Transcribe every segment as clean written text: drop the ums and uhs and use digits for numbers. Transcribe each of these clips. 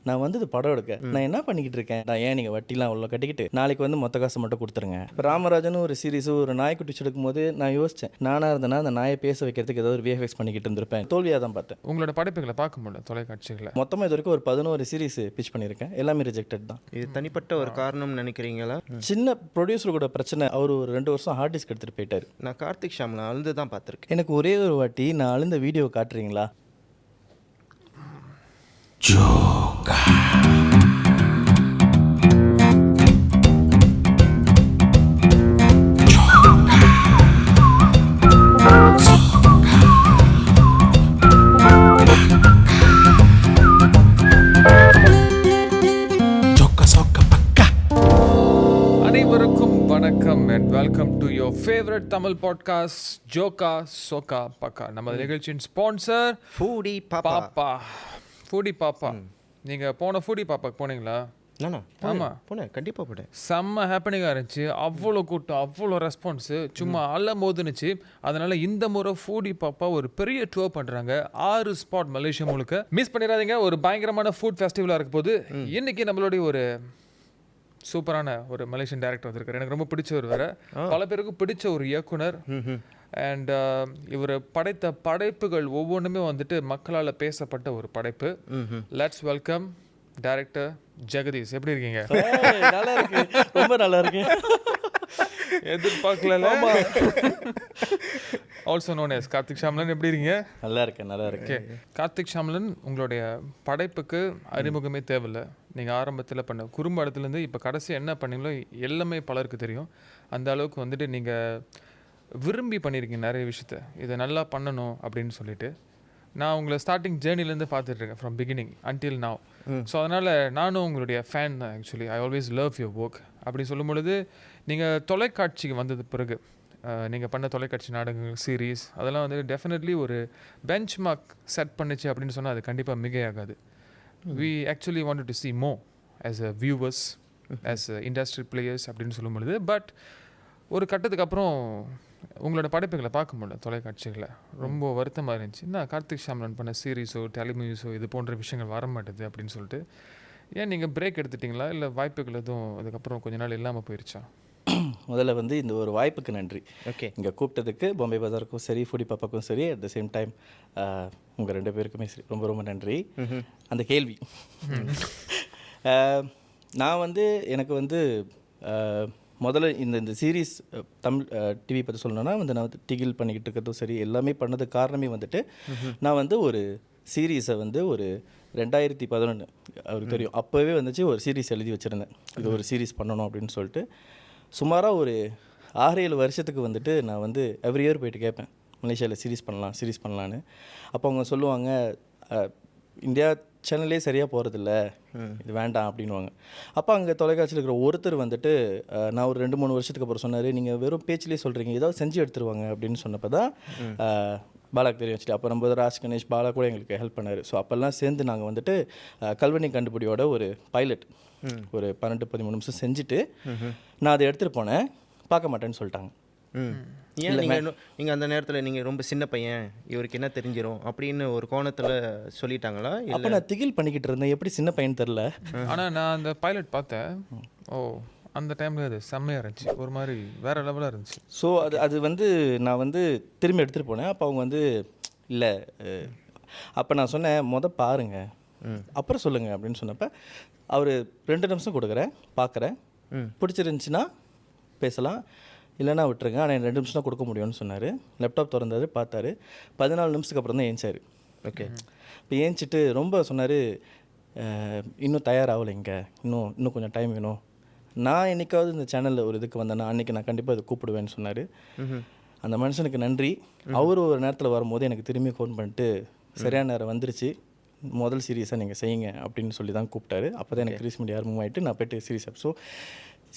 நான் வந்து இது படம் எடுக்க நான் என்ன பண்ணிக்கிட்டு இருக்கேன், நான் ஏன் நீங்கள் வட்டிலாம் அவ்வளோ கட்டிக்கிட்டு நாளைக்கு வந்து மொத்த காசு மட்டும் கொடுத்துருங்க. இப்போ ராமராஜனும் ஒரு சீரிஸு ஒரு நாய்க்குட்டி எடுக்கும் போது நான் யோசித்தேன், நானாக இருந்தேன்னா அந்த நாயை பேச வைக்கிறதுக்கு ஏதாவது ஒரு விஎஃப்எக்ஸ் பண்ணிக்கிட்டு இருந்திருப்பேன். தோல்வியாக தான் பார்த்தேன். உங்களோட படைப்புகளை பார்க்க முடியல தொலைக்காட்சிகளை. மொத்தமாக இது வரைக்கும் ஒரு 11 சீரிஸ் பிச் பண்ணியிருக்கேன், எல்லாமே ரிஜெக்டட் தான். இது தனிப்பட்ட ஒரு காரணம் நினைக்கிறீங்களா? சின்ன ப்ரொடியூசர் கூட பிரச்சனை. அவர் ஒரு 2 வருஷம் ஹார்ட் டிஸ்க் எடுத்துகிட்டு போயிட்டார். நான் கார்த்திக் ஷாம்ல அழுது தான் பார்த்துருக்கேன். எனக்கு ஒரே ஒரு வாட்டி நான் அழுந்த வீடியோ காட்டுறீங்களா? அனைவருக்கும் வணக்கம் and welcome to your favourite Tamil podcast Jokka Sokka பக்கா. நம்ம நிகழ்ச்சியின் ஸ்பான்சர் ஃபூடி பாப்பா. ஃபூடி பாப்பா. நீங்கள் போன ஃபூடி பாப்பாக்கு போனீங்களா? நானா? ஆமாம் போனேன், கண்டிப்பாக போனேன். செம்ம ஹாப்பனிங்காக இருந்துச்சு. அவ்வளோ கூட்டம், அவ்வளோ ரெஸ்பான்ஸு, சும்மா போதுனுச்சு. அதனால இந்த முறை ஃபூடி பாப்பா ஒரு பெரிய டூர் பண்ணுறாங்க. 6 ஸ்பாட் மலேசியா முழுக்க. மிஸ் பண்ணிடாதீங்க. ஒரு பயங்கரமான ஃபுட் ஃபெஸ்டிவலாக இருக்க போது. இன்னைக்கு நம்மளுடைய ஒரு சூப்பரான ஒரு மலேசியன் டைரக்டர் வந்திருக்காரு. எனக்கு ரொம்ப பிடிச்சவர் வேற, பல பேருக்கு பிடிச்ச ஒரு இயக்குனர். அண்ட் இவர் படைத்த படைப்புகள் ஒவ்வொன்றுமே வந்துட்டு மக்களால் பேசப்பட்ட ஒரு படைப்பு. Let's welcome director Jagadish. எப்படி இருக்கீங்க? நல்லா இருக்கு, ரொம்ப நல்லா இருக்கு. எதிர்பார்க்கல. Also known as Karthik Shamlan. எப்படி இருக்கீங்க? நல்லா இருக்கேன், நல்லா இருக்கேன். கார்த்திக் ஷாம்லன், உங்களுடைய படைப்புக்கு அறிமுகமே தேவையில்லை. நீங்கள் ஆரம்பத்தில் பண்ண குறும்படத்துலேருந்து இப்போ கடைசி என்ன பண்ணீங்களோ எல்லாமே பலருக்கு தெரியும். அந்த அளவுக்கு வந்துட்டு நீங்கள் விரும்பி பண்ணியிருக்கீங்க நிறைய விஷயத்த. இதை நல்லா பண்ணணும் அப்படின்னு சொல்லிட்டு நான் உங்களை ஸ்டார்டிங் ஜேர்னிலேருந்து பார்த்துட்ருக்கேன், from beginning until now. So அதனால் நானும் உங்களுடைய ஃபேன் தான். Actually I always love your work. அப்படி சொல்லும் பொழுது நீங்கள் தொலைக்காட்சிக்கு வந்தது பிறகு நீங்கள் பண்ண தொலைக்காட்சி நாடகங்கள், சீரீஸ், அதெல்லாம் வந்து டெஃபினெட்லி ஒரு பெஞ்ச் மார்க் செட் பண்ணிச்சு அப்படின்னு சொன்னால் அது கண்டிப்பாக மிகையாகாது. we actually wanted to see more as a viewers, as a industry players அப்படின்னு சொல்லும் பொழுது. பட் ஒரு கட்டத்துக்கு அப்புறம் உங்களோட படைப்புகளை பார்க்க முடியல தொலைக்காட்சிகளை. ரொம்ப வருத்தமாக இருந்துச்சு. நான் கார்த்திக் ஷாம்லன் பண்ண சீரீஸோ டெலிமூவிஸோ இது போன்ற விஷயங்கள் வர மாட்டேது அப்படின்னு சொல்லிட்டு. ஏன் நீங்கள் பிரேக் எடுத்துட்டிங்களா, இல்லை வாய்ப்புகள் எதுவும் அதுக்கப்புறம் கொஞ்ச நாள் இல்லாமல் போயிடுச்சா? முதல்ல வந்து இந்த ஒரு வாய்ப்புக்கு நன்றி. ஓகே, இங்கே கூப்பிட்டதுக்கு பாம்பே பஜாருக்கும் சரி, ஃபுடி பாப்பாக்கும் சரி, அட் த சேம் டைம் உங்கள் 2 பேருக்குமே சரி, ரொம்ப ரொம்ப நன்றி. அந்த கேள்வி நான் வந்து எனக்கு வந்து முதல்ல இந்த சீரீஸ் தமிழ் டிவி பற்றி சொல்லணுன்னா வந்து நான் வந்து டிகில் பண்ணிக்கிட்டு இருக்கிறதும் சரி, எல்லாமே பண்ணதுக்கு காரணமே வந்துட்டு நான் வந்து ஒரு சீரீஸை வந்து ஒரு 2011 அவருக்கு தெரியும் அப்போவே வந்துச்சு, ஒரு சீரீஸ் எழுதி வச்சுருந்தேன். இது ஒரு சீரீஸ் பண்ணணும் அப்படின்னு சொல்லிட்டு. சுமாராக ஒரு 6-7 வருஷத்துக்கு வந்துட்டு நான் வந்து எவ்ரி இயர் போயிட்டு கேட்பேன், மலேசியாவில் சீரீஸ் பண்ணலான்னு. அப்போ அவங்க சொல்லுவாங்க, இந்தியா சேனல்லே சரியாக போகிறதில்ல, இது வேண்டாம் அப்படின்வாங்க. அப்போ அங்கே தொலைக்காட்சியில் இருக்கிற ஒருத்தர் வந்துட்டு நான் ஒரு 2-3 வருஷத்துக்கு அப்புறம் சொன்னார், நீங்கள் வெறும் பேச்சிலே சொல்கிறீங்க, ஏதாவது செஞ்சு எடுத்துருவாங்க அப்படின்னு சொன்னப்போ தான் பாலாக்கு தெரிய வச்சுட்டு, அப்போ நம்ம ராஜ் கணேஷ் பாலா கூட எங்களுக்கு ஹெல்ப் பண்ணார். ஸோ அப்போல்லாம் சேர்ந்து நாங்கள் வந்துட்டு கல்வனி கண்டுபிடியோட ஒரு பைலட் ஒரு 12-13 நிமிஷம் செஞ்சுட்டு நான் அதை எடுத்துகிட்டு போனேன். பார்க்க மாட்டேன்னு சொல்லிட்டாங்க. ஏன் நீங்கள் அந்த நேரத்தில் நீங்கள் ரொம்ப சின்ன பையன், இவருக்கு என்ன தெரிஞ்சிடும் அப்படின்னு ஒரு கோணத்தில் சொல்லிட்டாங்களா? அப்போ நான் திகில் பண்ணிக்கிட்டு இருந்தேன், எப்படி சின்ன பையன் தெரில. ஆனால் நான் அந்த பைலட் பார்த்தேன். அந்த டைமில் அது செம்மையாக இருந்துச்சு, ஒரு மாதிரி வேறு லெவலாக இருந்துச்சு. ஸோ அது வந்து நான் வந்து திரும்பி எடுத்துகிட்டு போனேன். அப்போ அவங்க வந்து இல்லை, அப்போ நான் சொன்னேன் பாருங்க அப்புறம் சொல்லுங்கள் அப்படின்னு சொன்னப்போ அவர் 2 நிமிஷம் கொடுக்குறேன், பார்க்குறேன், பிடிச்சிருந்துச்சின்னா பேசலாம், இல்லைனா விட்டுருங்க, ஆனால் 2 நிமிஷம் தான் கொடுக்க முடியும்னு சொன்னார். லேப்டாப் திறந்தார், பார்த்தாரு. 14 நிமிஷத்துக்கு அப்புறம் தான் ஏஞ்சார். ஓகே, இப்போ ஏஞ்சிட்டு ரொம்ப சொன்னார், இன்னும் தயாராகலைங்க, இன்னும் கொஞ்சம் டைம் வேணும், நான் என்றைக்காவது இந்த சேனலில் ஒரு இதுக்கு வந்தேன்னா அன்றைக்கி நான் கண்டிப்பாக இதை கூப்பிடுவேன்னு சொன்னார். அந்த மனுஷனுக்கு நன்றி. அவர் ஒரு நேரத்தில் வரும்போது எனக்கு திரும்பி ஃபோன் பண்ணிட்டு, சரியான நேரம் வந்துருச்சு, முதல் சீரீஸாக நீங்கள் செய்யுங்க அப்படின்னு சொல்லி தான் கூப்பிட்டாரு. அப்போ தான் எனக்கு கிரீஸ் மீடியா மூவ் ஆகிட்டு நான் போய்ட்டு சீரீஸ். ஸோ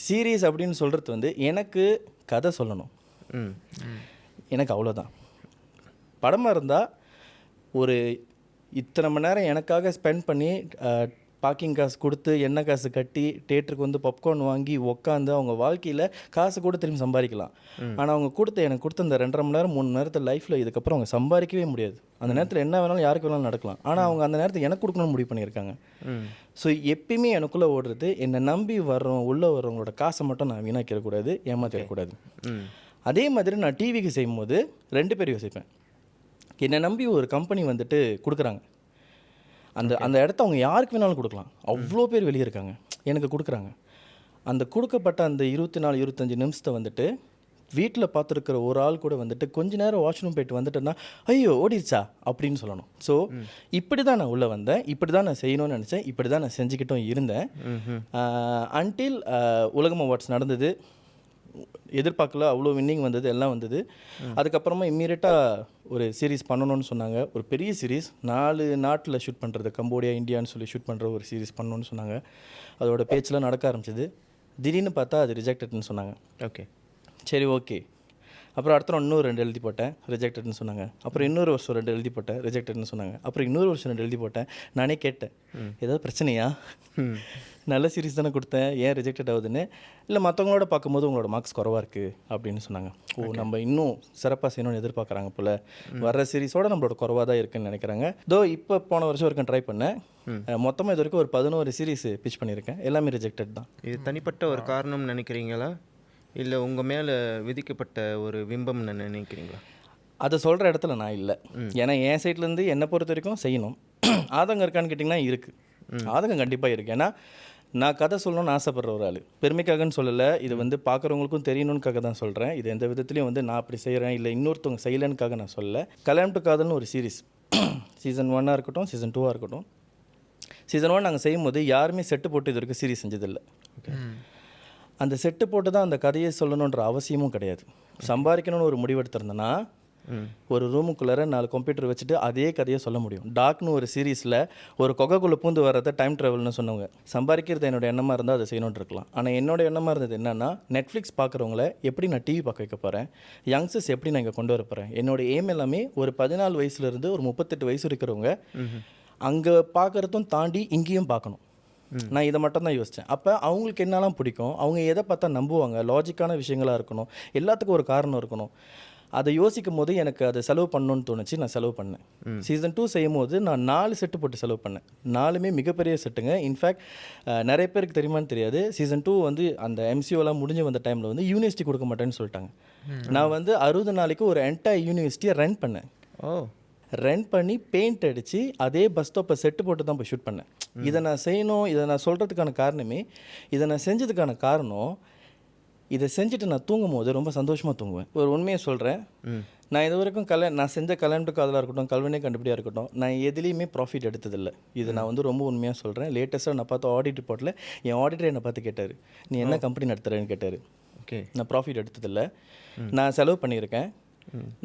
சீரீஸ் அப்படின்னு சொல்கிறது வந்து எனக்கு கதை சொல்லணும், எனக்கு அவ்வளோதான். படமாக இருந்தால் ஒரு இத்தனை மணி நேரம் எனக்காக ஸ்பெண்ட் பண்ணி பார்க்கிங் காசு கொடுத்து எண்ணெய் காசு கட்டி தேட்டருக்கு வந்து பாப்கார்ன் வாங்கி உட்காந்து அவங்க வாழ்க்கையில் காசு கூட திரும்பி சம்பாதிக்கலாம். ஆனால் அவங்க எனக்கு கொடுத்த இந்த 2.5 மணி நேரம் 3 மணி நேரத்தில் லைஃப்பில் இதுக்கப்புறம் அவங்க சம்பாதிக்கவே முடியாது. அந்த நேரத்தில் என்ன வேணாலும் யாருக்கு வேணாலும் நடக்கலாம். ஆனால் அவங்க அந்த நேரத்தில் எனக்கு கொடுக்கணும்னு முடிவு பண்ணியிருக்காங்க. ஸோ எப்பயுமே எனக்குள்ளே ஓடுறது, என்னை நம்பி உள்ளே வர்றவங்களோட காசை மட்டும் நான் வீணாக்கிடக்கூடாது, ஏமாற்றிடக்கூடாது. அதே மாதிரி நான் டிவிக்கு செய்யும்போது 2 பேர் யோசிப்பேன். என்னை நம்பி ஒரு கம்பெனி வந்துட்டு கொடுக்குறாங்க, அந்த இடத்த அவங்க யாருக்கு வேணாலும் கொடுக்கலாம். அவ்வளோ பேர் வெளியே இருக்காங்க, எனக்கு கொடுக்குறாங்க. அந்த கொடுக்கப்பட்ட அந்த 24-25 நிமிஷத்தை வந்துட்டு வீட்டில் பார்த்துருக்கிற ஒரு ஆள் கூட வந்துட்டு கொஞ்ச நேரம் வாஷ்ரூம் போயிட்டு வந்துட்டேன்னா ஐயோ ஓடிடுச்சா அப்படின்னு சொல்லணும். ஸோ இப்படி தான் நான் உள்ளே வந்தேன், இப்படி தான் நான் செய்யணும்னு நினச்சேன், இப்படி தான் நான் செஞ்சுக்கிட்டும் இருந்தேன். அன்டில் உலகம் அவார்ட்ஸ் நடந்தது, எதிர்பார்க்கல, அவ்வளோ வின்னிங் வந்தது, எல்லாம் வந்தது. அதுக்கப்புறமா இம்மீடியட்டாக ஒரு சீரீஸ் பண்ணணும்னு சொன்னாங்க. ஒரு பெரிய சீரீஸ் 4 நாட்டில் ஷூட் பண்ணுறது, கம்போடியா இந்தியான்னு சொல்லி ஷூட் பண்ணுற ஒரு சீரீஸ் பண்ணணும்னு சொன்னாங்க. அதோட பேச்செலாம் நடக்க ஆரம்பிச்சிது. திடீர்னு பார்த்தா அது ரிஜெக்டட்னு சொன்னாங்க. ஓகே, சரி ஓகே. அப்புறம் அடுத்த இன்னொரு 2 எழுதி போட்டேன், ரிஜெக்டட்னு சொன்னாங்க. அப்புறம் இன்னொரு வருஷம் 2 எழுதி போட்டேன், ரிஜெக்டட்னு சொன்னாங்க. அப்புறம் இன்னொரு வருஷம் 2 எழுதி போட்டேன். நானே கேட்டேன், ஏதாவது பிரச்சனையா? நல்ல சீரீஸ் தானே கொடுத்தேன், ஏன் ரிஜெக்டட் ஆகுதுன்னு. இல்லை மற்றவங்களோட பார்க்கும்போது உங்களோட மார்க்ஸ் குறவாக இருக்குது அப்படின்னு சொன்னாங்க. நம்ம இன்னும் சிறப்பாக செய்யணும்னு எதிர்பார்க்குறாங்க போல், வர்ற சீரீஸோட நம்மளோட குறவாக தான் இருக்குன்னு நினைக்கிறாங்க. இப்போ போன வருஷம் வரைக்கும் ட்ரை பண்ணேன். மொத்தமாக இது வரைக்கும் ஒரு 11 சீரீஸ் பிச் பண்ணியிருக்கேன், எல்லாமே ரிஜெக்டட் தான். இது தனிப்பட்ட ஒரு காரணம்னு நினைக்கிறீங்களா, இல்லை உங்கள் மேலே விதிக்கப்பட்ட ஒரு விம்பம்னு நினைக்கிறீங்களா? அதை சொல்கிற இடத்துல நான் இல்லை. ஏன்னா என் சைட்லேருந்து என்னை பொறுத்த வரைக்கும் செய்யணும். ஆதங்கம் இருக்கான்னு கேட்டிங்கன்னா இருக்குது, ஆதங்கம் கண்டிப்பாக இருக்குது. ஏன்னா நான் கதை சொல்லணும்னு ஆசைப்படுற ஒரு ஆள், பெருமைக்காகன்னு சொல்லலை, இது வந்து பார்க்குறவங்களுக்கும் தெரியணுன்னுக்காக தான் சொல்கிறேன். இது எந்த விதத்துலையும் வந்து நான் அப்படி செய்கிறேன் இல்லை இன்னொருத்தவங்க செய்யலைன்னுக்காக நான் சொல்லலை. கல்யாணம் டு காதல்னு ஒரு சீரீஸ், சீசன் 1 இருக்கட்டும், சீசன் 2 இருக்கட்டும். சீசன் 1 நாங்கள் செய்யும்போது யாருமே செட்டு போட்டு இது வரைக்கும் சீரீஸ் செஞ்சதில்லை. அந்த செட்டு போட்டு தான் அந்த கதையை சொல்லணுன்ற அவசியமும் கிடையாது. சம்பாதிக்கணும்னு ஒரு முடிவெடுத்திருந்தேன்னா ஒரு ரூமுக்குள்ளார 4 கம்ப்யூட்டர் வச்சுட்டு அதே கதையை சொல்ல முடியும். டாக்னு ஒரு சீரீஸில் ஒரு கொகைக்குள்ளே பூந்து வர்றதை டைம் ட்ராவல்னு சொன்னவங்க. சம்பாதிக்கிறது என்னோட எண்ணமாக இருந்தால் அதை செய்யணும்னு இருக்கலாம். ஆனால் என்னோட எண்ணமாக இருந்தது என்னென்னா, நெட்ஃப்ளிக்ஸ் பார்க்குறவங்கள எப்படி நான் டிவி பார்க்க வைக்க போகிறேன், யங்ஸ்டர்ஸ் எப்படி நான் இங்கே கொண்டு வர போகிறேன். என்னோட எய்ம் எல்லாமே ஒரு 14 வயசுலேருந்து ஒரு 38 வயசு இருக்கிறவங்க அங்கே பார்க்குறதும் தாண்டி இங்கேயும் பார்க்கணும். நான் இதை மட்டும் தான் யோசித்தேன். அப்போ அவங்களுக்கு என்னெல்லாம் பிடிக்கும், அவங்க எதை பார்த்தா நம்புவாங்க, லாஜிக்கான விஷயங்களாக இருக்கணும், எல்லாத்துக்கும் ஒரு காரணம் இருக்கணும். அதை யோசிக்கும் போது எனக்கு அதை செலவு பண்ணணும்னு தோணுச்சு, நான் செலவு பண்ணேன். சீசன் 2 செய்யும் போது நான் 4 செட்டு போட்டு செலவு பண்ணேன். 4மே மிகப்பெரிய செட்டுங்க. இன்ஃபேக்ட் நிறைய பேருக்கு தெரியுமான்னு தெரியாது, சீசன் 2 வந்து அந்த எம்சிஓலாம் முடிஞ்சு வந்த டைமில் வந்து யூனிவர்சிட்டி கொடுக்க மாட்டேன்னு சொல்லிட்டாங்க. நான் வந்து 60 நாளைக்கு ஒரு என்டையர் யூனிவர்சிட்டியை ரன் பண்ணேன். ரன் பண்ணி பெயிண்ட் அடித்து அதே பஸ் ஸ்டாப்பை செட்டு போட்டு தான் போய் ஷூட் பண்ணேன். இதை நான் செய்யணும், இதை நான் சொல்கிறதுக்கான காரணமே, இதை நான் செஞ்சதுக்கான காரணம், இதை செஞ்சுட்டு நான் தூங்கும் போது ரொம்ப சந்தோஷமாக தூங்குவேன். ஒரு உண்மையை சொல்கிறேன், நான் இது வரைக்கும் நான் செஞ்ச கல்யாணம் காதலாக இருக்கட்டும், கல்வனே கண்டுபிடியாக இருக்கட்டும், நான் எதுலேயுமே ப்ராஃபிட் எடுத்ததில்லை. இது நான் வந்து ரொம்ப உண்மையாக சொல்கிறேன். லேட்டஸ்ட்டாக நான் பார்த்த ஆடிட் ரிப்போர்ட்டில் என் ஆடிட்டர் என்னை பார்த்து கேட்டார், நீ என்ன கம்பெனி நடத்துகிறேன்னு கேட்டார். ஓகே, நான் ப்ராஃபிட் எடுத்ததில்லை, நான் செலவு பண்ணியிருக்கேன்,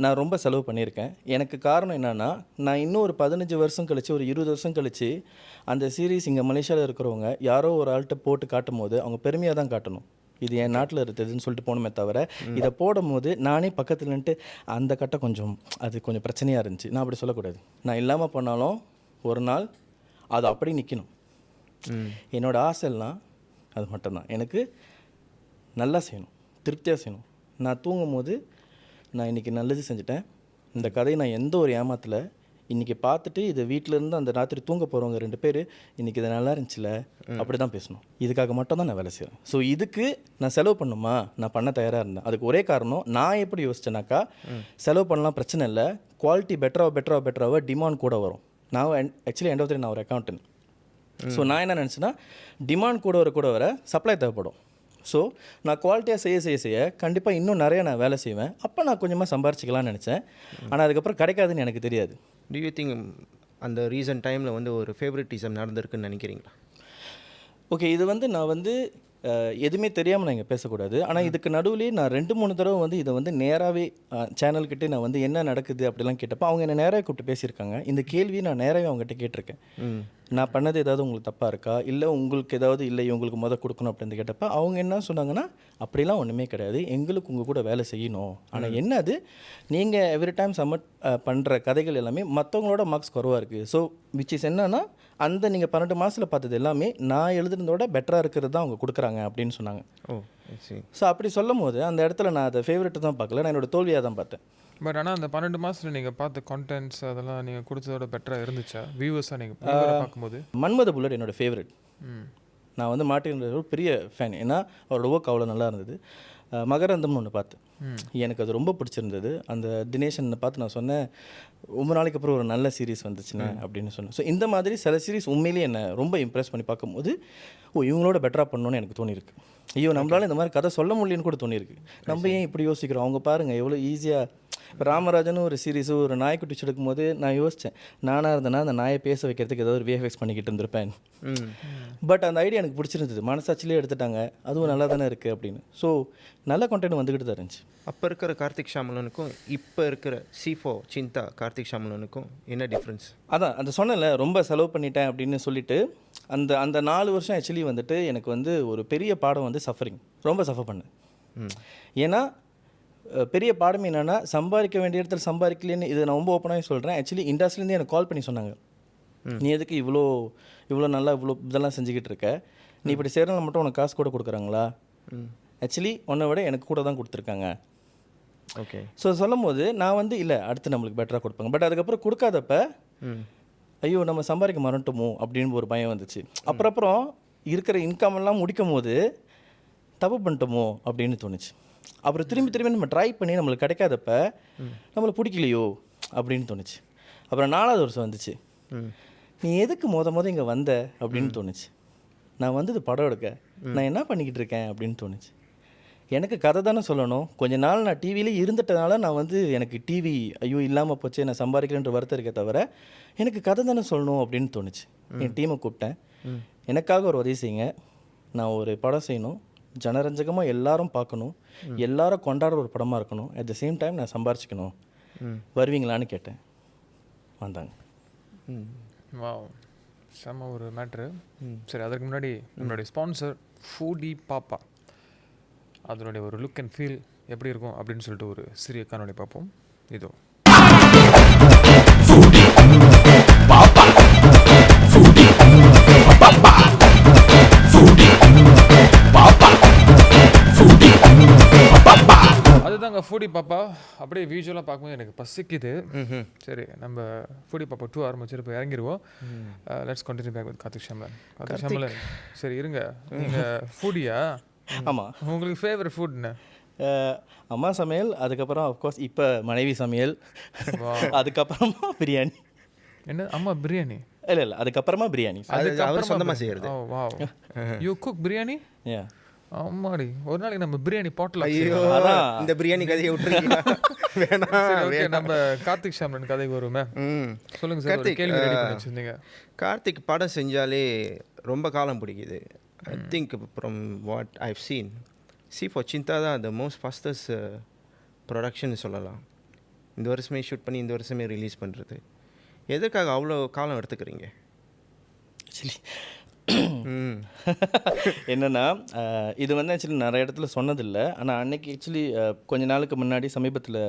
நான் ரொம்ப செலவு பண்ணியிருக்கேன். எனக்கு காரணம் என்னென்னா, நான் இன்னும் ஒரு 15 வருஷம் கழித்து, ஒரு 20 வருஷம் கழித்து அந்த சீரீஸ் இங்கே மலேசியாவில் இருக்கிறவங்க யாரோ ஒரு ஆள்கிட்ட போட்டு காட்டும் போது அவங்க பெருமையாக தான் காட்டணும், இது என் நாட்டில் இருக்குதுன்னு சொல்லிட்டு போகணுமே தவிர, இதை போடும் போது நானே பக்கத்தில் நின்றுட்டு அந்த கட்டம் அது கொஞ்சம் பிரச்சனையாக இருந்துச்சு, நான் அப்படி சொல்லக்கூடாது. நான் இல்லாமல் பண்ணாலும் ஒரு நாள் அது அப்படி நிற்கணும். என்னோடய ஆசைலாம் அது மட்டும்தான், எனக்கு நல்லா செய்யணும், திருப்தியாக செய்யணும். நான் தூங்கும் போது நான் இன்றைக்கி நல்லது செஞ்சுட்டேன், இந்த கதையை நான் எந்த ஒரு ஏமாத்தில் இன்றைக்கி பார்த்துட்டு இதை வீட்டிலேருந்து அந்த ராத்திரி தூங்க போகிறவங்க 2 பேர் இன்றைக்கி இது நல்லா இருந்துச்சுல அப்படி தான் பேசணும். இதுக்காக மட்டும் தான் நான் வேலை செய்கிறேன். ஸோ இதுக்கு நான் செலவு பண்ணுமா, நான் பண்ண தயாராக இருந்தேன். அதுக்கு ஒரே காரணம், நான் எப்படி யோசிச்சேனாக்கா, செலவு பண்ணலாம் பிரச்சனை இல்லை, குவாலிட்டி பெட்டராக டிமாண்ட் கூட வரும். நான் ஆக்சுவலி எண்ட் ஆஃப் த டே நான் ஒரு அக்கௌண்டன்ட். ஸோ நான் என்ன நினச்சேன்னா, டிமாண்ட் கூட வர சப்ளை தேவைப்படும். ஸோ நான் குவாலிட்டியாக செய்ய கண்டிப்பாக இன்னும் நிறைய நான் வேலை செய்வேன். அப்போ நான் கொஞ்சமாக சம்பாரிச்சிக்கலாம்னு நினச்சேன். ஆனால் அதுக்கப்புறம் கிடைக்காதுன்னு எனக்கு தெரியாது. டு யூ திங்க் அந்த ரீசன்ட் டைமில் வந்து ஒரு ஃபேவரட்டிசம் நடந்திருக்குன்னு நினைக்கிறீங்களா? ஓகே, இது வந்து நான் வந்து எதுவுமே தெரியாமல் நான் இங்கே பேசக்கூடாது. ஆனால் இதுக்கு நடுவுலேயே நான் 2-3 தடவை வந்து இதை வந்து நேராகவே சேனல்கிட்டே நான் வந்து என்ன நடக்குது அப்படிலாம் கேட்டப்போ அவங்க என்னை நேராக கூப்பிட்டு பேசியிருக்காங்க. இந்த கேள்வியை நான் நேராகவே அவங்ககிட்ட கேட்டிருக்கேன். நான் பண்ணது ஏதாவது உங்களுக்கு தப்பாக இருக்கா, இல்லை உங்களுக்கு ஏதாவது இல்லை இவங்களுக்கு கொடுக்கணும் அப்படின்னு கேட்டப்போ அவங்க என்ன சொன்னாங்கன்னா, அப்படிலாம் ஒன்றுமே கிடையாது, எங்களுக்கு உங்கள் கூட வேலை செய்யணும். ஆனால் என்ன அது, நீங்கள் எவ்ரி டைம் சப்மிட் பண்ணுற கதைகள் எல்லாமே மற்றவங்களோட மார்க்ஸ் குறவாக இருக்குது. ஸோ விச் இஸ் என்னன்னா, அந்த நீங்கள் 12 மாதத்தில் பார்த்தது எல்லாமே நான் எழுதுனதோட பெட்டராக இருக்கிறது தான் அவங்க கொடுக்குறாங்க அப்படின்னு சொன்னாங்க. ஓ சரி. ஸோ அப்படி சொல்லும் போது அந்த இடத்துல நான் அதை ஃபேவரெட்டு தான் பார்க்கல, நான் என்னோட தோல்வியாக தான் பார்த்தேன். பட் ஆனால் அந்த 12 மாதத்தில் நீங்கள் பார்த்த கான்டென்ட்ஸ் அதெல்லாம் நீங்கள் கொடுத்ததோட பெட்டராக இருந்துச்சா வியூவர்ஸாக நீங்கள் பார்க்கும்போது? மன்மத புல்லட் என்னோட ஃபேவரெட். ம். நான் வந்து மார்ட்டின் ஒரு பெரிய ஃபேன், ஏன்னா அவரோட ஒர்க் அவ்வளோ நல்லா இருந்தது. மகரந்தம்னு ஒன்று பார்த்தேன், எனக்கு அது ரொம்ப பிடிச்சிருந்தது. அந்த தினேஷனை பார்த்து நான் சொன்னேன், ரொம்ப நாளைக்கு அப்புறம் ஒரு நல்ல சீரிஸ் வந்துச்சுன்னு அப்படின்னு சொன்னேன். ஸோ இந்த மாதிரி சில சீரிஸ் உண்மையிலேயே என்னை ரொம்ப இம்ப்ரெஸ் பண்ணி பார்க்கும்போது இவங்களோட பெட்டராக பண்ணணும்னு எனக்கு தோணியிருக்கு. ஐயோ நம்மளால இந்த மாதிரி கதை சொல்ல முடியலன்னு கூட தோணியிருக்கு. நம்ம ஏன் இப்படி யோசிக்கிறோம்? அவங்க பாருங்கள் எவ்வளோ ஈஸியாக. இப்போ ராமராஜன் ஒரு சீரிஸு ஒரு நாய்க்குட்டி எடுக்கும்போது நான் யோசித்தேன், நானாக இருந்தேன்னா அந்த நாயை பேச வைக்கிறதுக்கு ஏதாவது ஒரு விஎஃப்எக்ஸ் பண்ணிக்கிட்டு இருந்திருப்பேன். பட் அந்த ஐடியா எனக்கு பிடிச்சிருந்தது, மனசாட்சியிலே எடுத்துட்டாங்க, அதுவும் நல்லா தானே இருக்குது அப்படின்னு. ஸோ நல்ல கண்டென்ட் வந்துக்கிட்டு தான் இருந்துச்சு. அப்போ இருக்கிற கார்த்திக் ஷாமலனுக்கும் இப்போ இருக்கிற C4 சிந்தா கார்த்திக் ஷாமலனுக்கும் என்ன டிஃப்ரென்ஸ்? அதான் அந்த சொன்னல ரொம்ப செலவு பண்ணிட்டேன் அப்படின்னு சொல்லிட்டு அந்த அந்த 4 வருஷம் ஆக்சுவலி வந்துட்டு எனக்கு வந்து ஒரு பெரிய பாடம் வந்து சஃபரிங், ரொம்ப சஃபர் பண்ணேன். ஏன்னா பெரிய பாடம் என்னென்னா சம்பாதிக்க வேண்டிய இடத்துல சம்பாதிக்கலன்னு, இதை நான் ரொம்ப ஓப்பனாகவே சொல்கிறேன். ஆக்சுவலி இண்டஸ்ட்ரிலேருந்து எனக்கு கால் பண்ணி சொன்னாங்க, நீ எதுக்கு இவ்வளோ நல்லா இவ்வளோ இதெல்லாம் செஞ்சுக்கிட்டு இருக்க, நீ இப்படி செய்கிறனால மட்டும் உனக்கு காசு கூட கொடுக்குறாங்களா? ஆக்சுவலி உன்னை விட எனக்கு கூட தான் கொடுத்துருக்காங்க. ஓகே. ஸோ சொல்லும் போது நான் வந்து இல்லை அடுத்து நம்மளுக்கு பெட்டராக கொடுப்பாங்க. பட் அதுக்கப்புறம் கொடுக்காதப்ப ஐயோ நம்ம சம்பாதிக்க மறந்துட்டோமோ அப்படின்னு ஒரு பயம் வந்துச்சு. அப்புறம் இருக்கிற இன்கம் எல்லாம் முடிக்கும் போது தப்பு பண்ணிட்டோமோ அப்படின்னு தோணுச்சு. அப்புறம் திரும்பி நம்ம ட்ரை பண்ணி நம்மளுக்கு கிடைக்காதப்ப நம்மளுக்கு பிடிக்கலையோ அப்படின்னு தோணுச்சு. அப்புறம் 4வது வருஷம் வந்துச்சு, நீ எதுக்கு மொத இங்கே வந்த அப்படின்னு தோணுச்சு. நான் வந்தது படம் எடுக்க, நான் என்ன பண்ணிக்கிட்டு இருக்கேன் அப்படின்னு தோணுச்சு. எனக்கு கதை தானே சொல்லணும். கொஞ்ச நாள் நான் டிவியிலே இருந்துட்டனால நான் வந்து எனக்கு டிவி ஐயோ இல்லாமல் போச்சு, நான் சம்பாதிக்கிறேன்ற வருத்தம் இருக்கே தவிர எனக்கு கதை தானே சொல்லணும் அப்படின்னு தோணுச்சு. என் டீமை கூப்பிட்டேன், எனக்காக ஒரு உதவி செய்யுங்க, நான் ஒரு படம் செய்யணும், ஜனரஞ்சகமாக எல்லாரும் பார்க்கணும், எல்லாரும் கொண்டாடுற ஒரு படமாக இருக்கணும், அட் த சேம் டைம் நான் சம்பாரிச்சிக்கணும், வருவீங்களான்னு கேட்டேன். வந்தாங்க. வாவ், செம்ம ஒரு மேட்ரு. சரி, அதுக்கு முன்னாடி நம்மளுடைய ஸ்பான்சர் ஃபூடி பாப்பா, அதனுடைய ஒரு லுக் அண்ட் ஃபீல் எப்படி இருக்கும் அப்படின்னு சொல்லிட்டு ஒரு சிறிய காணொளி பார்ப்போம். இதோ அதுதாங்க ஃபூடி பாப்பா. அப்படியே விஜுவலாக பார்க்கும்போது எனக்கு பசிக்குது. சரி, நம்ம ஃபூடி பாப்பா 2 ஆரம்பிச்சுட்டு போய் இறங்கிடுவோம். Let's continue back with Karthik Shamalan. Karthik Shamalan, சரி இருங்க, நீங்கள் ஃபூடியா? ஆமாம். உங்களுக்கு ஃபேவரட் ஃபுட் என்ன? அம்மா சமையல், அதுக்கப்புறம் அஃப்கோர்ஸ் இப்போ மனைவி சமையல், அதுக்கப்புறமா பிரியாணி. என்ன அம்மா பிரியாணி? இல்லை அதுக்கப்புறமா பிரியாணி. அவர் சொந்தமாக செய்கிறது. Oh wow, you cook biryani? ஏ ஆமாடி, ஒரு நாளைக்கு நம்ம பிரியாணி போட்டல. ஐயோ, இந்த பிரியாணி கதையை விட்டுருக்கீங்களா? வேணாம். நம்ம கார்த்திக் ஷாமலன் கதைக்கு வருமே. சொல்லுங்க சார், ஒரு கேள்வி ரெடி பண்ணி வச்சிருந்தீங்க. கார்த்திக் படம் செஞ்சாலே ரொம்ப காலம் பிடிக்குது. I think from what I've seen C4 சிந்தா தான் த மோஸ்ட் ஃபாஸ்டஸ்ட் ப்ரொடக்ஷன் சொல்லலாம். இந்த வருஷமே ஷூட் பண்ணி இந்த வருஷமே ரிலீஸ் பண்ணுறது. எதற்காக அவ்வளோ காலம் எடுத்துக்கிறீங்க? ஆக்சுவலி என்னென்னா இது வந்து ஆக்சுவலி நிறைய இடத்துல சொன்னதில்லை. ஆனால் அன்னைக்கு ஆக்சுவலி கொஞ்ச நாளுக்கு முன்னாடி சமீபத்தில்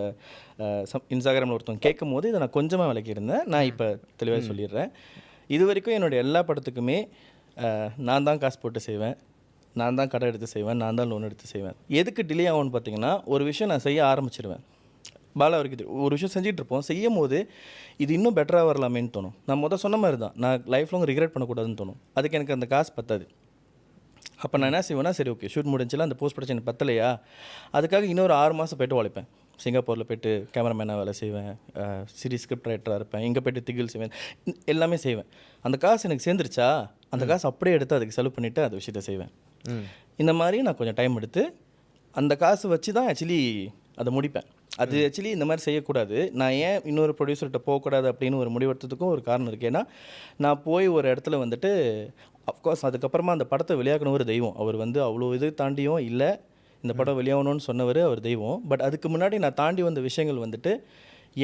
இன்ஸ்டாகிராமில் ஒருத்தவங்க கேட்கும் போது இதை நான் கொஞ்சமாக விளக்கியிருந்தேன். நான் இப்போ தெளிவாக சொல்லிடுறேன். இது வரைக்கும் என்னுடைய எல்லா படத்துக்குமே நான் தான் காசு போட்டு செய்வேன், நான் தான் கடை எடுத்து செய்வேன், நான் தான் லோன் எடுத்து செய்வேன். எதுக்கு டிலே ஆகும்னு பார்த்தீங்கன்னா, ஒரு விஷயம் நான் செய்ய ஆரம்பிச்சிடுவேன். பாலா வரைக்கும் ஒரு விஷயம் செஞ்சுட்டு இருப்போம், செய்யும் போது இது இன்னும் பெட்டராக வரலாமேன்னு தோணும். நான் சொன்ன மாதிரி தான், நான் லைஃப் லாங் ரிக்ரெட் பண்ணக்கூடாதுன்னு தோணும். அதுக்கு எனக்கு அந்த காசு பத்தாது. அப்போ நான் என்ன செய்வேன்னா, சரி ஓகே ஷூட் முடிஞ்சில அந்த போஸ்ட் ப்ரொடக்ஷன் பத்தலையா, அதுக்காக இன்னொரு 6 மாதம் போய்ட்டு உழைப்பேன். சிங்கப்பூரில் போய்ட்டு கேமராமேனாக வேலை செய்வேன், சீரிஸ் ஸ்கிரிப்ட் ரைட்டராக இருப்பேன், இங்கே போய்ட்டு திகில் செய்வேன், எல்லாமே செய்வேன். அந்த காசு எனக்கு சேர்ந்துருச்சா, அந்த காசு அப்படியே எடுத்து அதுக்கு செலவு பண்ணிவிட்டு அந்த விஷயத்தை செய்வேன். இந்த மாதிரி நான் கொஞ்சம் டைம் எடுத்து அந்த காசு வச்சு தான் ஆக்சுவலி அதை முடிப்பேன். அது ஆக்சுவலி இந்த மாதிரி செய்யக்கூடாது, நான் ஏன் இன்னொரு ப்ரொடியூசர்கிட்ட போகக்கூடாது அப்படின்னு ஒரு முடிவெடுத்ததுக்கும் ஒரு காரணம் இருக்குது. ஏன்னா நான் போய் ஒரு இடத்துல வந்துட்டு அஃப்கோர்ஸ் அதுக்கப்புறமா அந்த படத்தை வெளியாகணும் ஒரு தெய்வம், அவர் வந்து அவ்வளோ இது தாண்டியும் இல்லை இந்த படம் வெளியாகணும்னு சொன்னவர் அவர் தெய்வம். பட் அதுக்கு முன்னாடி நான் தாண்டி வந்த விஷயங்கள் வந்துட்டு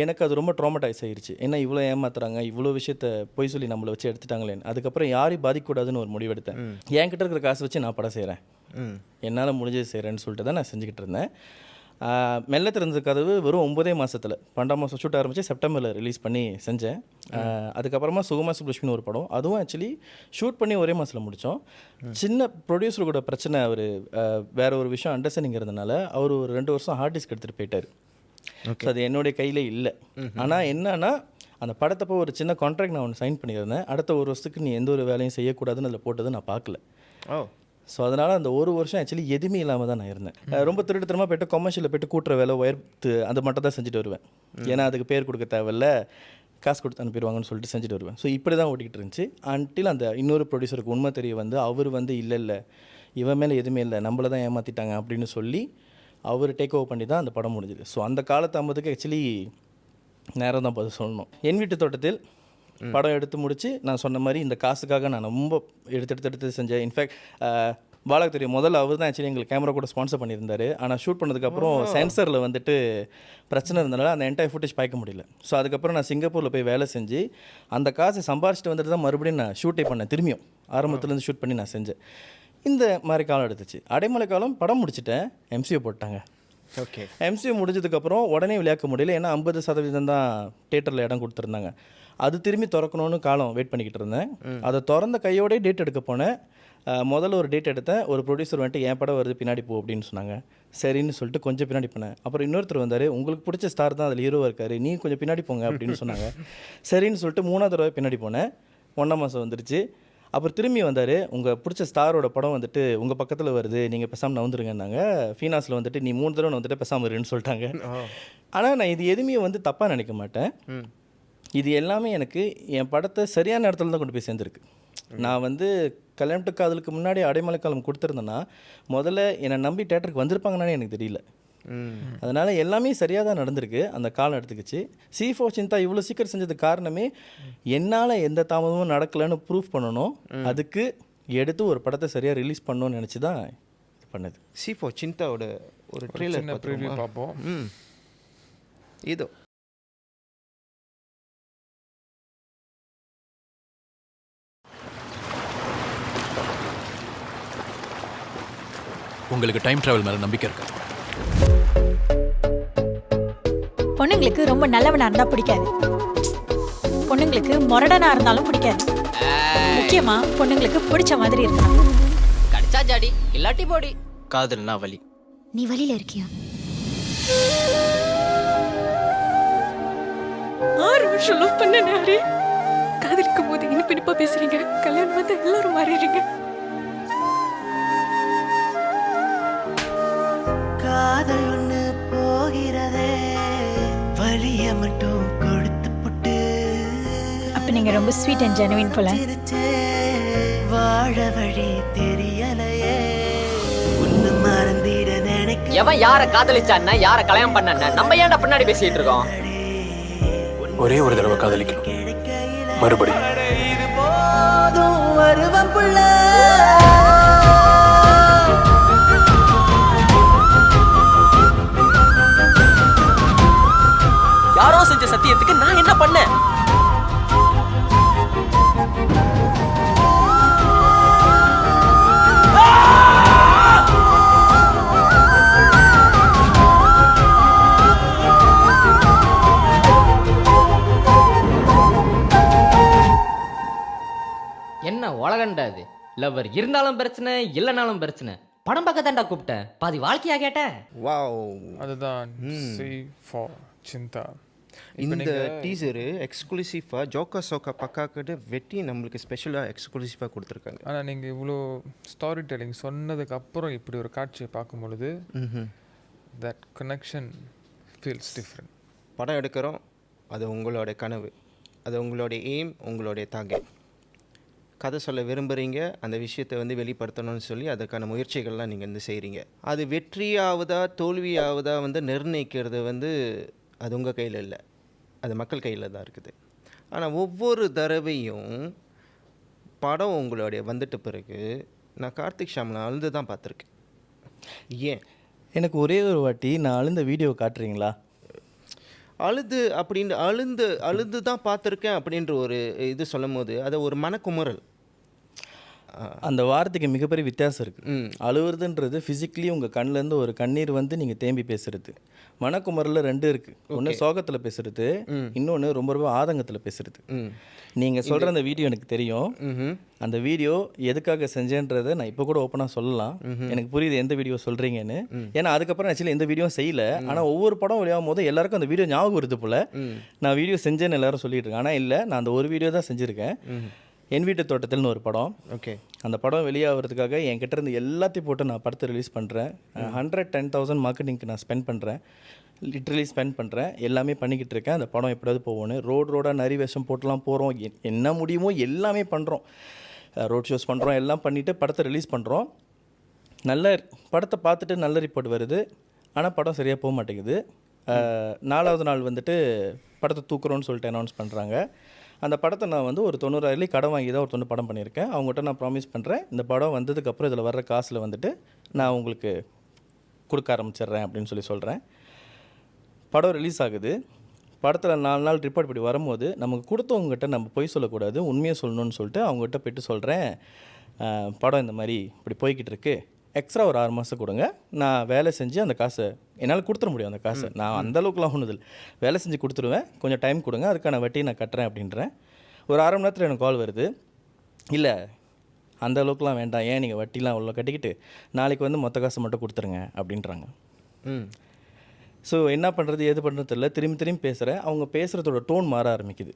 எனக்கு அது ரொம்ப ட்ராமடைஸ் ஆகிடுச்சு. ஏன்னா இவ்வளோ ஏமாத்துறாங்க, இவ்வளோ விஷயத்த பொய் சொல்லி நம்மளை வச்சு எடுத்துட்டாங்களேன்னு. அதுக்கப்புறம் யாரையும் பாதிக்கக்கூடாதுன்னு ஒரு முடிவெடுத்தேன். என்கிட்ட இருக்கிற காசு வச்சு நான் படம் செய்கிறேன், என்னால் முடிஞ்சது செய்கிறேன்னு சொல்லிட்டு தான் நான் செஞ்சுக்கிட்டு இருந்தேன். மெல்ல திறந்த கதவு வெறும் 9 மாதத்தில் 12 மாதம் ஷூட் ஆரம்பித்து செப்டம்பரில் ரிலீஸ் பண்ணி செஞ்சேன். அதுக்கப்புறமா சுகுமா சுப்லட்சுமின்னு ஒரு படம், அதுவும் ஆக்சுவலி ஷூட் பண்ணி ஒரே மாதத்தில் முடித்தோம். சின்ன ப்ரொடியூசர் கூட பிரச்சனை, அவர் வேறு ஒரு விஷயம் அண்டர்ஸ்டாண்டிங் இருந்தனால அவர் ஒரு 2 வருஷம் ஹார்ட் டிஸ்க் எடுத்துகிட்டு போயிட்டார். ஸோ அது என்னுடைய கையில் இல்லை. ஆனால் என்னன்னா அந்த படத்தப்போ ஒரு சின்ன கான்ட்ராக்ட் நான் ஒன்று சைன் பண்ணியிருந்தேன். அடுத்த ஒரு வருஷத்துக்கு நீ எந்த ஒரு வேலையும் செய்யக்கூடாதுன்னு அதில் போட்டது நான் பார்க்கல. ஸோ அதனால் அந்த ஒரு வருஷம் ஆக்சுவலி எதுவுமே இல்லாமல் தான் நான் இருந்தேன். ரொம்ப திருட்டுத்தனமாக போய்ட்டு கொமர்ஷியலில் போய்ட்டு கூட்டுற வேலை, ஒயர்த்து அந்த மட்டும் தான் செஞ்சுட்டு வருவேன். ஏன்னா அதுக்கு பேர் கொடுக்க தேவையில்ல, காசு கொடுத்து அனுப்பிடுவாங்கன்னு சொல்லிட்டு செஞ்சுட்டு வருவேன். ஸோ இப்படி தான் ஓட்டிக்கிட்டு இருந்துச்சு. அன்டில் அந்த இன்னொரு ப்ரொடியூசருக்கு உண்மை தெரிய வந்து அவர் வந்து இல்லை இவன் மேலே எதுவுமே இல்லை, நம்மளை தான் ஏமாற்றிட்டாங்க அப்படின்னு சொல்லி அவர் டேக் ஓவர் பண்ணி தான் அந்த படம் முடிஞ்சுது. ஸோ அந்த காலத்தாமதுக்கு ஆக்சுவலி நேரம் தான் பார்த்து சொல்லணும். என் வீட்டு தோட்டத்தில் படம் எடுத்து முடித்து நான் சொன்ன மாதிரி இந்த காசுக்காக நான் ரொம்ப எடுத்து செஞ்சேன். இன்ஃபேக்ட் பாலாக்கு தெரியும், முதல்ல அவர் தான் ஆக்சுவலி எங்களுக்கு கேமரா கூட ஸ்பான்சர் பண்ணியிருந்தார். ஆனால் ஷூட் பண்ணதுக்கப்புறம் சென்சரில் வந்துட்டு பிரச்சனை இருந்தனால அந்த என்டையர் ஃபுட்டேஜ் பார்க்க முடியல. ஸோ அதுக்கப்புறம் நான் சிங்கப்பூரில் போய் வேலை செஞ்சு அந்த காசை சம்பாரிச்சிட்டு வந்துட்டு தான் மறுபடியும் நான் ஷூட்டே பண்ணேன். திரும்பியும் ஆரம்பத்துலேருந்து ஷூட் பண்ணி நான் செஞ்சேன். இந்த மாதிரி காலம் எடுத்துச்சு. அடைமலை காலம் படம் முடிச்சுட்டேன், எம்சிஓ போட்டாங்க. ஓகே, எம்சிஓ முடிஞ்சதுக்கப்புறம் உடனே விளையாக்க முடியல. ஏன்னா 50% தான் தேட்டரில் இடம் கொடுத்துருந்தாங்க. அது திரும்பி திறக்கணும்னு காலம் வெயிட் பண்ணிக்கிட்டு இருந்தேன். அதை திறந்த கையோடே டேட் எடுக்க போனேன். முதல்ல ஒரு டேட் எடுத்தேன். ஒரு ப்ரொடியூசர் வந்துட்டு என் படம் வருது பின்னாடி போ அப்படின்னு சொன்னாங்க. சரின்னு சொல்லிட்டு கொஞ்சம் பின்னாடி போனேன். அப்புறம் இன்னொருத்தர் வந்தார், உங்களுக்கு பிடிச்ச ஸ்டார் தான் அதில் ஹீரோவாக இருக்காரு, நீ கொஞ்சம் பின்னாடி போங்க அப்படின்னு சொன்னாங்க. சரின்னு சொல்லிட்டு 3ஆவது தடவை பின்னாடி போனேன். 1ஆம் மாதம் வந்துருச்சு. அப்புறம் திரும்பி வந்தார், உங்கள் பிடிச்ச ஸ்டாரோட படம் வந்துட்டு உங்கள் பக்கத்தில் வருது, நீங்கள் பேசாமல் நவுந்துருங்கன்னாங்க. ஃபீனாஸில் வந்துட்டு நீ 3 தடவை வந்துட்டு பேசாமல் இருன்னு சொல்லிட்டாங்க. ஆனால் நான் இது எதுவுமே வந்து தப்பாக நினைக்க மாட்டேன். இது எல்லாமே எனக்கு என் படத்தை சரியான இடத்துல தான் கொண்டு போய் சேர்ந்துருக்கு. நான் வந்து கல்யாணம் டு காதலுக்கு முன்னாடி அடைமலை காலம் கொடுத்துருந்தேன்னா முதல்ல என்னை நம்பி தேட்டருக்கு வந்திருப்பாங்கன்னு எனக்கு தெரியல. அதனால் எல்லாமே சரியாக தான் நடந்திருக்கு. அந்த காலம் எடுத்துக்கிச்சு. C4 சிந்தா இவ்வளோ சீக்கிரம் செஞ்சதுக்கு காரணமே என்னால் எந்த தாமதமும் நடக்கலைன்னு ப்ரூஃப் பண்ணணும். அதுக்கு எடுத்து ஒரு படத்தை சரியாக ரிலீஸ் பண்ணணும்னு நினச்சி தான் பண்ணது. C4 சிந்தாவோட ஒரு ட்ரெய்லர் பார்ப்போம். இதோ உங்களுக்கு டைம் டிராவல் மேல நம்பிக்கை இருக்கு? பொண்ணுங்களுக்கு ரொம்ப நல்லவனா இருந்தா பிடிக்காது. பொண்ணுங்களுக்கு மொரடனா இருந்தாலும் பிடிக்காது. முக்கியமா பொண்ணுங்களுக்கு பிடிச்ச மாதிரி இருக்கணும். கடிச்சா ஜாடி இல்லாட்டி போடி. காதல்னா வலி. நீ வழியில இருக்கியா? 6 வருஷம் லவ் பண்ண நாரே, காதலிக்கும் போது இனிப்பினிப்பா பேசுறீங்க, கல்யாணம் வந்து எல்லாரும் மாறிடுறீங்க. காதல் ஒண்ணு போகிறதே, வழிய மட்டும் கொடுத்து புட்டு. அப்ப நீங்க ரொம்ப ஸ்வீட் அண்ட் ஜெனுவின் போல. வாழ வழி தெரியலையே, ஒண்ணு மறந்திட நினைக்க. எவன் யார காதலிச்சான்னா யார கல்யாணம் பண்ண நம்ம ஏன்டா பின்னாடி பேசிட்டு இருக்கோம்? ஒரே ஒரு தடவை காதலிக்கணும், மறுபடியும் இது போதும் வருவம் புள்ள. யாரோ செஞ்ச சத்தியத்துக்கு நான் என்ன பண்ணேன்? என்ன உலகண்டா இது? லவ்வர் இருந்தாலும் பிரச்சனை, இல்லைனாலும் பிரச்சனை. படம் பார்க்க தாண்டா கூப்பிட்டேன், பாதி வாழ்க்கையா கேட்டேன். வாவ், அதுதான் C4 சிந்தா. இந்த டீசரு எக்ஸ்க்ளூசிவாக ஜோக்கா சோக்கா பக்காக்கிட்ட வெட்டி நம்மளுக்கு ஸ்பெஷலாக எக்ஸ்க்ளூசிவாக கொடுத்துருக்காங்க. ஆனால் நீங்கள் இவ்வளோ ஸ்டாரி டெல்லிங் சொன்னதுக்கு அப்புறம் இப்படி ஒரு காட்சியை பார்க்கும் பொழுது தட் கனெக்ஷன் ஃபீல்ஸ் டிஃப்ரெண்ட். படம் எடுக்கிறோம், அது உங்களோட கனவு, அது உங்களுடைய எய்ம், உங்களுடைய டார்கெட். கதை சொல்ல விரும்புகிறீங்க, அந்த விஷயத்தை வந்து வெளிப்படுத்தணும்னு சொல்லி அதுக்கான முயற்சிகள்லாம் நீங்கள் வந்து செய்கிறீங்க. அது வெற்றியாவதா தோல்வியாவதா வந்து நிர்ணயிக்கிறது வந்து அது உங்கள் கையில் இல்லை, அது மக்கள் கையில் தான் இருக்குது. ஆனால் ஒவ்வொரு தடவையும் படம் உங்களுடைய வந்துட்ட பிறகு நான் கார்த்திக் ஷாம்ல அழுது தான் பார்த்துருக்கேன். ஏன் எனக்கு ஒரே ஒரு வாட்டி நான் அழுந்த வீடியோ காட்டுறீங்களா? அழுது தான் பார்த்துருக்கேன் அப்படின்ற ஒரு இது சொல்லும் போது அதை ஒரு மனக்குமுறல், அந்த வார்த்தைக்கு மிகப்பெரிய வித்தியாசம் இருக்குது. அழுவுறதுன்றது ஃபிசிக்கலி உங்கள் கண்ணிலேருந்து ஒரு கண்ணீர் வந்து நீங்கள் தேம்பி பேசுறது. மனக்குமரில் 2 இருக்குது. ஒன்று சோகத்தில் பேசுறது, இன்னொன்று ரொம்ப ரொம்ப ஆதங்கத்தில் பேசுறது. நீங்கள் சொல்கிற அந்த வீடியோ எனக்கு தெரியும். அந்த வீடியோ எதுக்காக செஞ்சேன்றதை நான் இப்போ கூட ஓப்பனாக சொல்லலாம். எனக்கு புரியுது எந்த வீடியோ சொல்கிறீங்கன்னு. ஏன்னா அதுக்கப்புறம் ஆக்சுவலி எந்த வீடியோ செய்யல. ஆனால் ஒவ்வொரு படம் வெளியாகும் போது எல்லாருக்கும் அந்த வீடியோ ஞாபகம் வருது போல். நான் வீடியோ செஞ்சேன்னு எல்லாரும் சொல்லிட்டு இருக்கேன். ஆனால் இல்லை, நான் அந்த ஒரு வீடியோ தான் செஞ்சுருக்கேன். என் வீட்டு தோட்டத்தில்னு ஒரு படம். ஓகே. அந்த படம் வெளியாகிறதுக்காக என்கிட்ட இருந்து எல்லாத்தையும் போட்டு நான் படத்தை ரிலீஸ் பண்ணுறேன். 110,000 மார்க்கெட்டிங்க்கு நான் ஸ்பெண்ட் பண்ணுறேன். லிட்ரலி ஸ்பெண்ட் பண்ணுறேன். எல்லாமே பண்ணிக்கிட்டு இருக்கேன். அந்த படம் எப்படியாவது போகணும். ரோடாக நிறைய வேஷம் போட்டுலாம் போகிறோம். என்ன முடியுமோ எல்லாமே பண்ணுறோம். ரோட் ஷோஸ் பண்ணுறோம். எல்லாம் பண்ணிவிட்டு படத்தை ரிலீஸ் பண்ணுறோம். நல்ல படத்தை பார்த்துட்டு நல்ல ரிப்போர்ட் வருது. ஆனால் படம் சரியாக போக மாட்டேங்குது. 4வது நாள் வந்துட்டு படத்தை தூக்குறோன்னு சொல்லிட்டு அனௌன்ஸ் பண்ணுறாங்க. அந்த படத்தை நான் வந்து ஒரு 90,000 கடன் வாங்கி தான் ஒரு படம் பண்ணியிருக்கேன். அவங்ககிட்ட நான் ப்ராமிஸ் பண்ணுறேன், இந்த படம் வந்ததுக்கப்புறம் இதில் வர்ற காசில் வந்துட்டு நான் உங்களுக்கு கொடுக்க ஆரம்பிச்சிடுறேன் அப்படின்னு சொல்கிறேன். படம் ரிலீஸ் ஆகுது. படத்தில் 4 நாள் ரிப்போர்ட் இப்படி வரும்போது நமக்கு கொடுத்தவங்ககிட்ட நம்ம பொய் சொல்லக்கூடாது, உண்மையை சொல்லணும்னு சொல்லிட்டு அவங்ககிட்ட போய்ட்டு சொல்கிறேன், படம் இந்த மாதிரி இப்படி போய்கிட்டு இருக்கு, எக்ஸ்ட்ரா ஒரு 6 மாதம் கொடுங்க, நான் வேலை செஞ்சு அந்த காசை என்னால் கொடுத்துட முடியும். அந்த காசை நான் அந்தளவுக்குலாம் ஒன்றும் இல்லை, வேலை செஞ்சு கொடுத்துருவேன், கொஞ்சம் டைம் கொடுங்க, அதுக்கான வட்டி நான் கட்டுறேன் அப்படின்றேன். ஒரு 1/2 மணி நேரத்தில் எனக்கு கால் வருது, இல்லை அந்த அளவுக்குலாம் வேண்டாம், ஏன் நீங்கள் வட்டிலாம் அவ்வளோ கட்டிக்கிட்டு நாளைக்கு வந்து மொத்த காசை மட்டும் கொடுத்துருங்க அப்படின்றாங்க. ஸோ என்ன பண்ணுறது ஏது பண்ணுறது தெரியல. திரும்பி பேசுகிறேன். அவங்க பேசுகிறதோட டோன் மாற ஆரம்பிக்குது.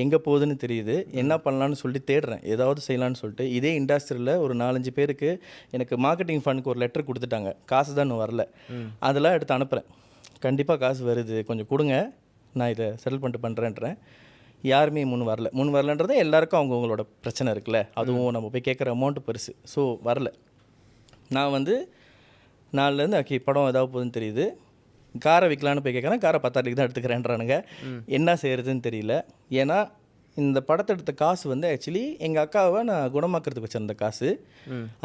எங்கே போகுதுன்னு தெரியுது. என்ன பண்ணலான்னு சொல்லிட்டு தேடுறேன், ஏதாவது செய்யலான்னு சொல்லிட்டு. இதே இண்டஸ்ட்ரியில் ஒரு 4-5 பேருக்கு எனக்கு மார்க்கெட்டிங் ஃபண்டுக்கு ஒரு லெட்டர் கொடுத்துட்டாங்க. காசு தான் இன்னும் வரல. அதெல்லாம் எடுத்து அனுப்புகிறேன். கண்டிப்பாக காசு வருது, கொஞ்சம் கொடுங்க, நான் இதை செட்டில் பண்ணிட்டு பண்ணுறேன்றேன். யாருமே முன் வரலன்றது எல்லாருக்கும் அவங்கவுங்களோட பிரச்சனை இருக்குல்ல. அதுவும் நம்ம போய் கேட்குற அமௌண்ட்டு பெருசு. ஸோ வரல. நான் வந்து 4லேருந்து ஓகே படம் ஏதாவது போகுதுன்னு தெரியுது, காரை விற்கலான்னு போய் கேட்குறேன். காரை 10,000 தான் எடுத்துக்கிறேன்றானுங்க. என்ன செய்கிறதுன்னு தெரியல. ஏன்னா இந்த படத்தை எடுத்த காசு வந்து ஆக்சுவலி எங்கள் அக்காவை நான் குணமாக்கிறதுக்கு வச்சுருந்த காசு.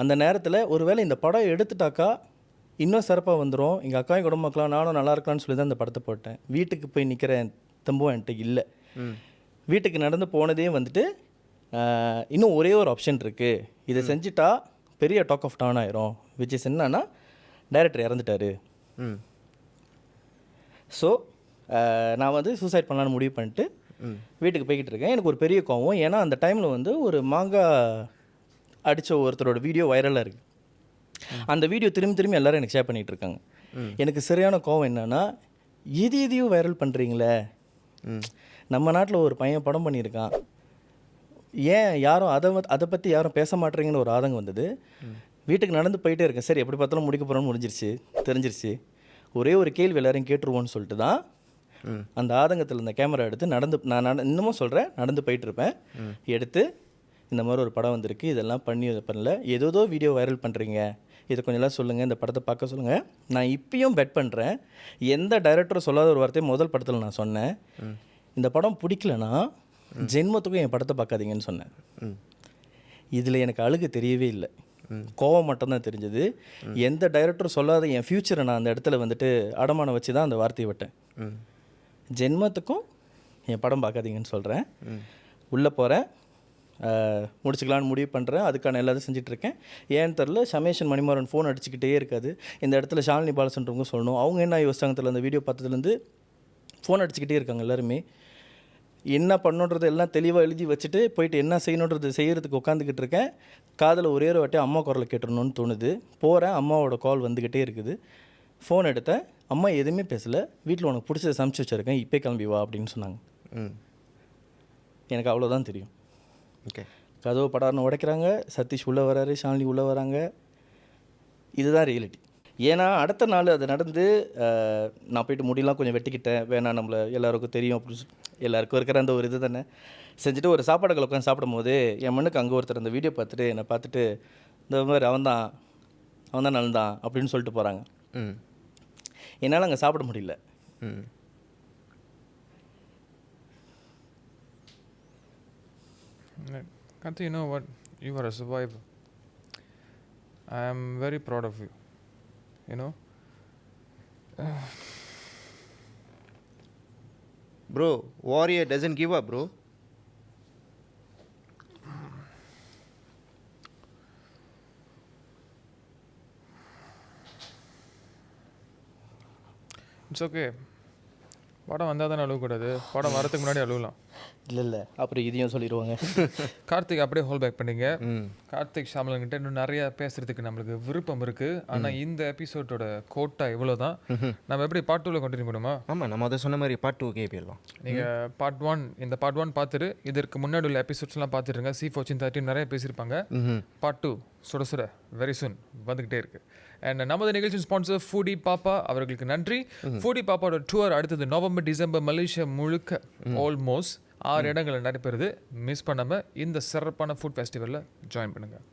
அந்த நேரத்தில் ஒருவேளை இந்த படம் எடுத்துட்டாக்கா இன்னும் சிறப்பாக வந்துடும், எங்கள் அக்காவையும் குணமாக்கலாம், நானும் நல்லா இருக்கலாம்னு சொல்லி தான் இந்த படத்தை போட்டேன். வீட்டுக்கு போய் நிற்கிற தம்பும் என்கிட்ட இல்லை. வீட்டுக்கு நடந்து போனதே வந்துட்டு இன்னும் ஒரே ஒரு ஆப்ஷன் இருக்குது, இதை செஞ்சுட்டா பெரிய டாக் ஆஃப் டவுன் ஆயிரும். விச் இஸ் என்னன்னா டைரக்டர் இறந்துட்டார். ஸோ நான் வந்து சூசைட் பண்ணலான்னு முடிவு பண்ணிட்டு வீட்டுக்கு போய்கிட்டு இருக்கேன். எனக்கு ஒரு பெரிய கோவம். ஏன்னா அந்த டைமில் வந்து ஒரு மாங்காய் அடித்த ஒருத்தரோட வீடியோ வைரலாக இருக்குது. அந்த வீடியோ திரும்பி எல்லோரும் எனக்கு ஷேர் பண்ணிகிட்டு இருக்காங்க. எனக்கு சரியான கோவம் என்னென்னா, எதையும் வைரல் பண்ணுறீங்களே, நம்ம நாட்டில் ஒரு பையன் படம் பண்ணியிருக்கான், ஏன் யாரும் அதை பற்றி யாரும் பேச மாட்டேறீங்கன்னு ஒரு ஆதங்கம் வந்தது. வீட்டுக்கு நடந்து போயிட்டே இருக்கேன். சரி எப்படி பார்த்தாலும் முடிக்க போகிறோன்னு தெரிஞ்சிருச்சு. ஒரே ஒரு கேள்வி எல்லாரையும் கேட்டுருவோன்னு சொல்லிட்டு தான் அந்த ஆதங்கத்தில் இந்த கேமரா எடுத்து நான் இன்னமும் சொல்கிறேன், நடந்து போயிட்டுருப்பேன். எடுத்து இந்த மாதிரி ஒரு படம் வந்திருக்கு, இதெல்லாம் பண்ணல, ஏதோ வீடியோ வைரல் பண்ணுறீங்க, இதை கொஞ்சம்லாம் சொல்லுங்கள், இந்த படத்தை பார்க்க சொல்லுங்கள். நான் இப்பயும் பெட் பண்ணுறேன், எந்த டைரக்டரும் சொல்லாத ஒரு வார்த்தையை முதல் படத்தில் நான் சொன்னேன், இந்த படம் பிடிக்கலனா ஜென்மத்துக்கும் என் படத்தை பார்க்காதீங்கன்னு சொன்னேன். இதில் எனக்கு அழுகு தெரியவே இல்லை, கோவம் மட்டும்தான் தெரிஞ்சது. எந்த டைரக்டரும் சொல்லாத என் ஃப்யூச்சரை நான் அந்த இடத்துல வந்துட்டு அடமானம் வச்சு தான் அந்த வார்த்தையை விட்டேன். ஜென்மத்துக்கும் என் படம் பார்க்காதீங்கன்னு சொல்கிறேன். உள்ளே போகிறேன், முடிச்சுக்கலான்னு முடிவு பண்ணுறேன். அதுக்கான எல்லாத்தையும் செஞ்சிட்ருக்கேன். ஏன்னு தெரில, சமேஷன் மணிமாறன் ஃபோன் அடிச்சுக்கிட்டே இருக்காது. இந்த இடத்துல ஷாலினி பாலசன்றவங்க சொல்லணும், அவங்க என்ன யோசிச்சாங்க தெரியல, அந்த வீடியோ பார்த்ததுலேருந்து ஃபோன் அடிச்சுக்கிட்டே இருக்காங்க எல்லாருமே. என்ன பண்ணுன்றது எல்லாம் தெளிவாக எழுதி வச்சுட்டு போயிட்டு என்ன செய்யணுன்றது செய்கிறதுக்கு உட்காந்துக்கிட்டு இருக்கேன். காதில் ஒரே ஒரு வாட்டி அம்மா குரலை கேட்டுடணும்னு தோணுது. போகிறேன், அம்மாவோட கால் வந்துக்கிட்டே இருக்குது. ஃபோன் எடுத்தேன், அம்மா எதுவுமே பேசலை. வீட்டில் உனக்கு பிடிச்சதை சமைச்சு வச்சுருக்கேன், இப்போ கிளம்பி வா அப்படின்னு சொன்னாங்க. எனக்கு அவ்வளோதான் தெரியும். ஓகே. கதவு படார்னு உடைக்கிறாங்க, சதீஷ் உள்ளே வராரு, ஷாலினி உள்ளே வராங்க. இதுதான் ரியாலிட்டி. ஏன்னா அடுத்த நாள் அது நடந்து நான் போய்ட்டு முடியெல்லாம் கொஞ்சம் வெட்டிக்கிட்டேன், வேணாம் நம்மளை எல்லாருக்கும் தெரியும் அப்படின்னு எல்லாருக்கும் இருக்கிற அந்த ஒரு இது தானே செஞ்சுட்டு ஒரு சாப்பாடுகளை உட்காந்து சாப்பிடும் போது என் மண்ணுக்கு அங்கே ஒருத்தர் அந்த வீடியோ பார்த்துட்டு என்னை பார்த்துட்டு இந்த மாதிரி அவன் தான் நல்தான் அப்படின்னு சொல்லிட்டு போகிறாங்க. என்னால் அங்கே சாப்பிட முடியல. Kanthi, you know what? You are a survivor. I am very proud of you. You know? Bro, warrior doesn't give up, bro. It's okay. படம் வந்தால் தானே அழுவக்கூடாது, படம் வரதுக்கு முன்னாடி அழுவலாம். இல்லை அப்புறம் இதையும் சொல்லிடுவாங்க. கார்த்திக் அப்படியே ஹோல் பேக் பண்ணீங்க. கார்த்திக் ஷாமலன்கிட்ட இன்னும் நிறைய பேசுறதுக்கு நம்மளுக்கு விருப்பம் இருக்கு. ஆனால் இந்த எபிசோடோட கோட்டா இவ்வளோ தான். நம்ம எப்படி பார்ட் 2ல கண்டினியூ பண்ணுமா? ஆமாம், நம்ம அதை சொன்ன மாதிரி பார்ட் 2 போயிடலாம். நீங்கள் பார்ட் 1 பார்த்துட்டு இதற்கு முன்னாடி உள்ள எபிசோட்ஸ்லாம் பார்த்துருங்க. C4 சிந்தா டீம் நிறைய பேசியிருப்பாங்க. பார்ட் 2 சுட வெரி சூன் வந்துக்கிட்டே இருக்கு. அண்ட் நமது நிகழ்ச்சி ஸ்பான்சர் ஃபுடி பாப்பா, அவர்களுக்கு நன்றி. ஃபுடி பாப்பாவோட டூர் அடுத்தது நவம்பர் டிசம்பர் மலேசியா முழுக்க ஆல்மோஸ்ட் 6 இடங்களில் நடைபெறுது. மிஸ் பண்ணாமல் இந்த சிறப்பான ஃபுட் ஃபெஸ்டிவலில் ஜாயின் பண்ணுங்கள்.